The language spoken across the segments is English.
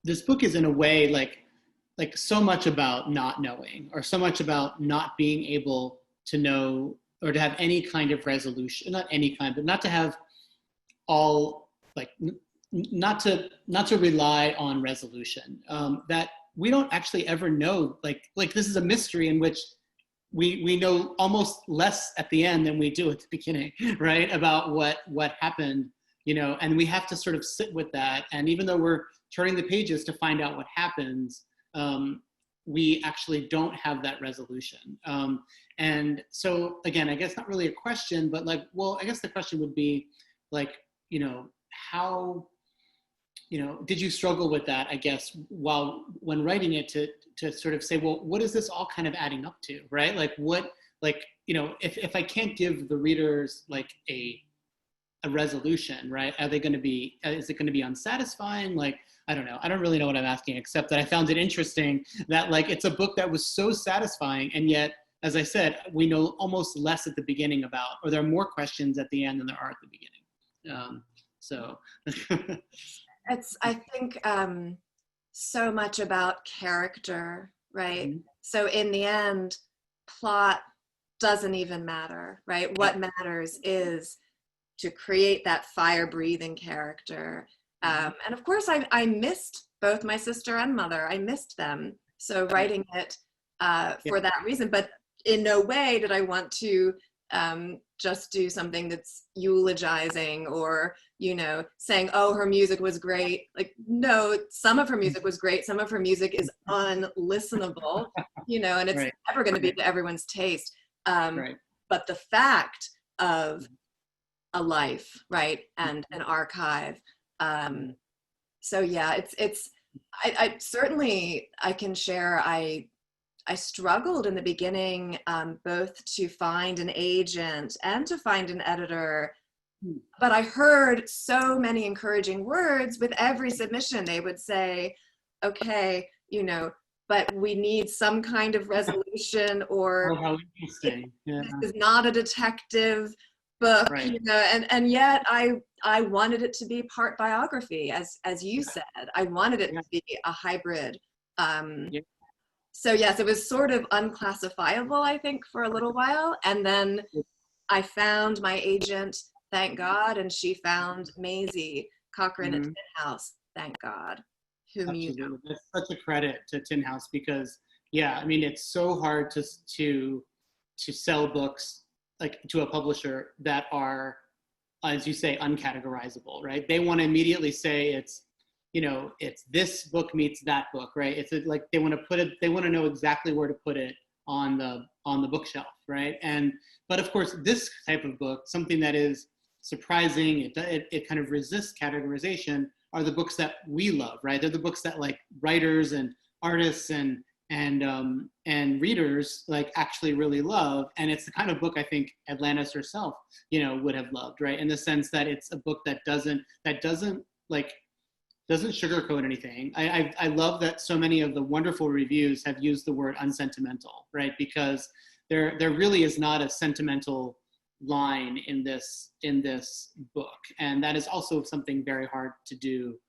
this book is in a way like so much about not knowing, or so much about not being able to know or to have any kind of resolution, not any kind, but not to have all like not to rely on resolution. That we don't actually ever know. Like this is a mystery in which we know almost less at the end than we do at the beginning, right? About what happened, and we have to sort of sit with that. And even though we're turning the pages to find out what happens, we actually don't have that resolution. And so again, I guess not really a question, but like, well, I guess the question would be like, how, did you struggle with that, I guess, when writing it, to sort of say, well, what is this all kind of adding up to, right? Like what, like, if I can't give the readers like a resolution, right? Is it going to be unsatisfying? Like, I don't know. I don't really know what I'm asking, except that I found it interesting that like, it's a book that was so satisfying. And yet, as I said, we know almost less at the beginning about, or there are more questions at the end than there are at the beginning. So. It's, I think, so much about character, right? Mm-hmm. So in the end, plot doesn't even matter, right? What matters is to create that fire-breathing character. And of course, I missed both my sister and mother. I missed them. So writing it for that reason, but in no way did I want to just do something that's eulogizing or, saying, oh, her music was great. Like, no, some of her music was great. Some of her music is unlistenable, and it's never going to be to everyone's taste. But the fact of a life, right, and an archive. So yeah, I certainly, I can share, I struggled in the beginning, both to find an agent and to find an editor, but I heard so many encouraging words with every submission. They would say, okay, but we need some kind of resolution, or how interesting. Yeah. this is not a detective book, and yet I wanted it to be part biography, as you said. I wanted it to be a hybrid. So yes, it was sort of unclassifiable, I think, for a little while. And then I found my agent, thank God, and she found Maisie Cochran at Tin House, thank God, whom you know. That's such a credit to Tin House, because it's so hard to sell books like to a publisher that are, as you say, uncategorizable, right? They want to immediately say it's this book meets that book, right? It's like they want to know exactly where to put it on the bookshelf, right? But of course, this type of book, something that is surprising, it kind of resists categorization, are the books that we love, right? They're the books that like writers and artists and readers like actually really love. And it's the kind of book I think Atlantis herself, would have loved, right? In the sense that it's a book that doesn't sugarcoat anything. I love that so many of the wonderful reviews have used the word unsentimental, right? Because there really is not a sentimental line in this book. And that is also something very hard to do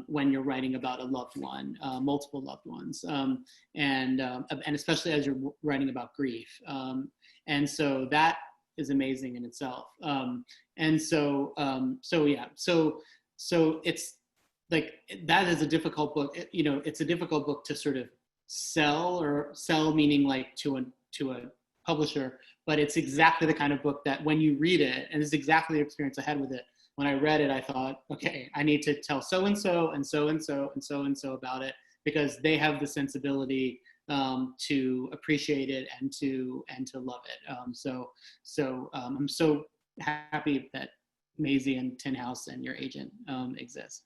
when you're writing about a loved one, multiple loved ones, and especially as you're writing about grief. And so that is amazing in itself. So it's like, that is a difficult book. It's a difficult book to sort of sell meaning like to a publisher, but it's exactly the kind of book that when you read it, and it's exactly the experience I had with it. When I read it, I thought, okay, I need to tell so-and-so and so-and-so and so-and-so about it, because they have the sensibility to appreciate it and to love it. So I'm so happy that Maisie and Tin House and your agent exist.